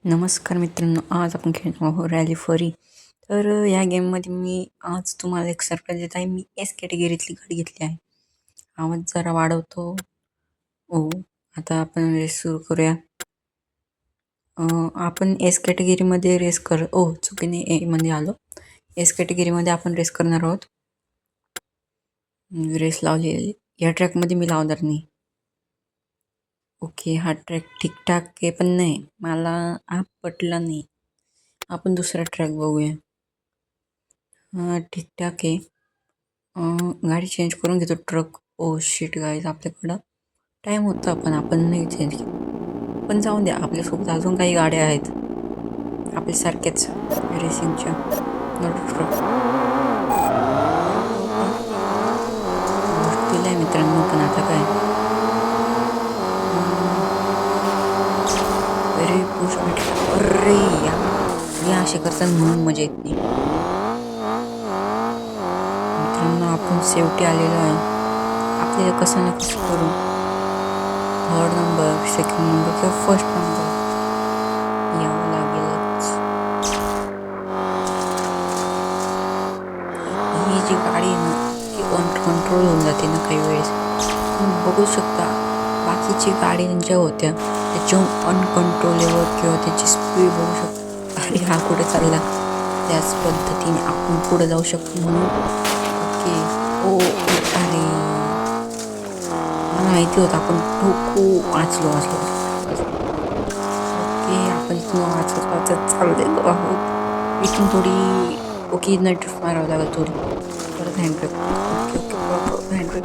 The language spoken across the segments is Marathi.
नमस्कार मित्रांनो, आज आपण खेळणार आहोत रॅली फरी. तर या गेममध्ये मी आज तुम्हाला एक सरप्राईज देत आहे. मी एस कॅटेगरीतली गाडी घेतली आहे. आवाज जरा वाढवतो. हो, आता आपण रेस सुरू करूया. आपण एस कॅटेगरीमध्ये रेस चुकीने ए मध्ये आलो. एस कॅटेगरीमध्ये आपण रेस करणार आहोत. रेस लावलेली या ट्रॅकमध्ये मी लावणार नाही. ओके, हा ट्रॅक ठीकठाक आहे, पण नाही मला हा पटला नाही. आपण दुसरा ट्रॅक बघूया. ठीकठाक आहे. गाडी चेंज करून घेतो. ट्रक शिट गाईज, आपल्याकडं टाईम होता पण आपण नाही चेंज केलं. पण जाऊन द्या, आपल्यासोबत अजून काही गाड्या आहेत आपल्यासारख्याच रेसिंगच्या. ट्रक दिलाय मित्रांनो, पण आता काय अरे या असे करतात म्हणून मजा येत नाही मित्रांनो. आपण शेवटी आलेलो आहे. आपल्याला कसं ना कसं करू 3rd नंबर, 2nd नंबर किंवा 1st नंबर यावं लागेलच. ही जी गाडी आहे ना ती कंट्रोल होऊन जाते ना काही वेळेस. तुम्ही बघू शकता बाकीची गाडी ज्या होत्या त्याच्याहून अनकंट्रोलेबल किंवा त्याची स्पीड बघू शकता. अरे हा कुठे चालला, त्याच पद्धतीने आपण पुढे जाऊ शकतो म्हणून. ओके अरे मला माहिती होतं आपण वाचलो. ओके, आपण इथून वाचत चाललेलो आहोत. इथून थोडी ओके ड्रिफ्ट मारावं लागेल थोडी. परत हँडब्रेक. Okay proper handbrake.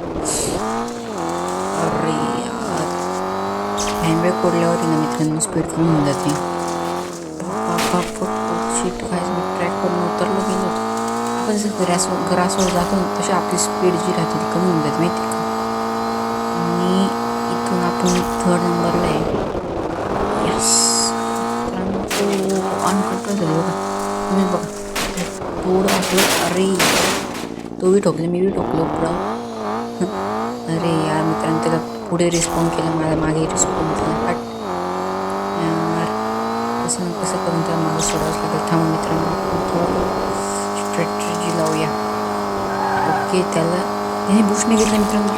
अरे यार, हँडब्रेक ओढल्यावर ना मित्रांनो स्पीड कमी होऊन जाते. शिट गाईज, मी ट्रॅकवरून उतरलो गेलो होतो. आपण जसं ग्रासवर जातो तशी आपली स्पीड जी राहते ती कमी होऊन जाते माहिती का. आणि इथून आपण 3rd नंबरला आहे. यस, अनकंट्रोल झाले बघा. तुम्ही बघा थोडं आपलं. अरे तो बी ठोकले, मी बी ठोकलो पुढं. अरे यार मित्रांनो, त्याला पुढे रिस्पॉन्ड केलं, मला मागे रिस्पॉन्ड केलं. यार कसं करून त्याला मागे सोडावंच लागेल. थांबा मित्रांनो, थोडं स्ट्रॅटेजी लावूया. ओके, त्याने बुशने घेतला मित्रांनो.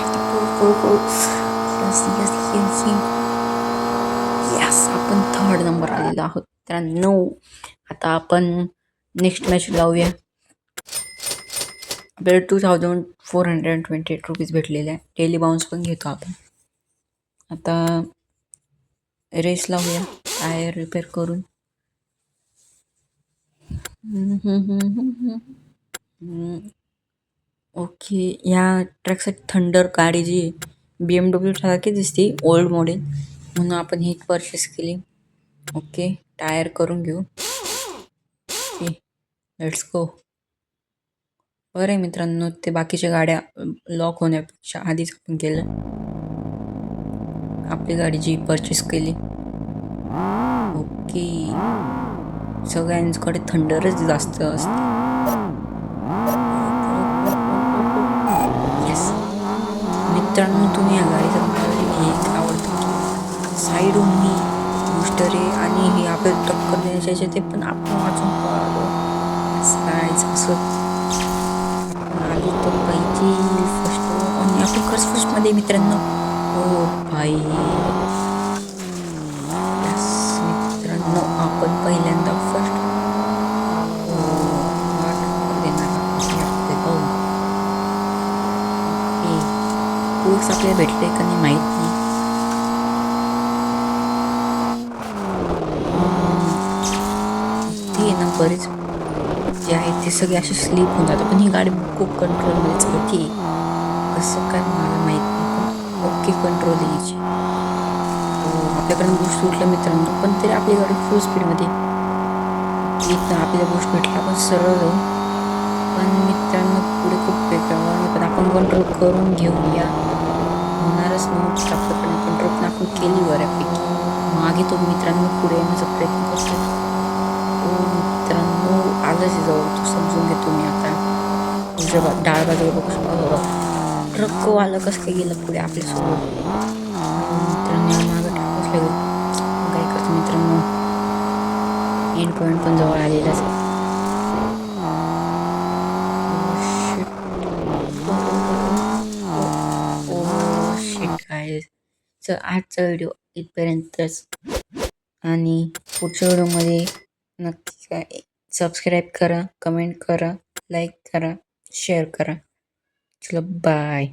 यस, आपण 3rd नंबर आलेलो आहोत मित्रांनो. आता आपण नेक्स्ट मॅच लावूया. आपल्याला 2428 रुपीज भेटलेले आहे. डेली बाउन्स पण घेतो आपण. आता रेस लावूया टायर रिपेअर करून. ओके, या ट्रॅकसाठी थंडर गाडी जी BMW सारखी दिसते, ओल्ड मॉडेल, म्हणून आपण ही परचेस केली. ओके, टायर करून घेऊ. Let's go. बरं आहे मित्रांनो, ते बाकीच्या गाड्या लॉक होण्यापेक्षा आधीच आपण केलं. आपली गाडी जी परचेस केली. ओके, सगळ्यांकडे थंडरच जास्त असते. येस मित्रांनो, तुम्ही या गाडीचा एक आवडतं साईडहून मी बूस्टर आहे आणि हे आपल्याला टक्कर देण्याचे ते पण आपण वाचून पळालो. असं आलो तर पाहिजे फर्स्ट. आणि आपण खरंच फर्स्टमध्ये मित्रांनो. हो भाई, मित्रांनो आपण पहिल्यांदा फर्स्ट. कोर्स आपल्याला भेटले का नाही माहीत नाही. ते ना बरेच जे आहे ते सगळे असे स्लीप होऊन जातं, पण ही गाडी खूप कंट्रोलमध्ये चालते. कसं काय मला माहीत नाही, पण ओके कंट्रोल यायची. आपल्याकडे बूस्ट सुटलं मित्रांनो, पण तरी आपली गाडी फुल स्पीडमध्ये इथं आपल्याला बूस्ट भेटला. आपण सरळ जाऊ, पण मित्रांनो पुढे खूप वेगळं, पण आपण कंट्रोल करून घेऊया. होणारच नव्हतं आपल्याकडे, कंट्रोल पण आपण केली बऱ्यापैकी. मागे तो मित्रांनो पुढे येण्याचा प्रयत्न करतो. मित्रांनो आलंच जवळ, तो समजून घेतो मी आता. तुझ्या डाळ बाजूला बघू शकतो ट्रकवालं कसं काय गेलं पुढे आपल्यासोबत. मित्रांनो मागं टाकूच लागेल. काय करतो मित्रांनो, पण जवळ आलेलाच आहे. Shit guys. तर आजचा व्हिडिओ इथपर्यंतच आणि पुढच्या व्हिडिओमध्ये नक्की काय सबस्क्राईब करा, कमेंट करा, लाईक करा, शेअर करा. चलो बाय.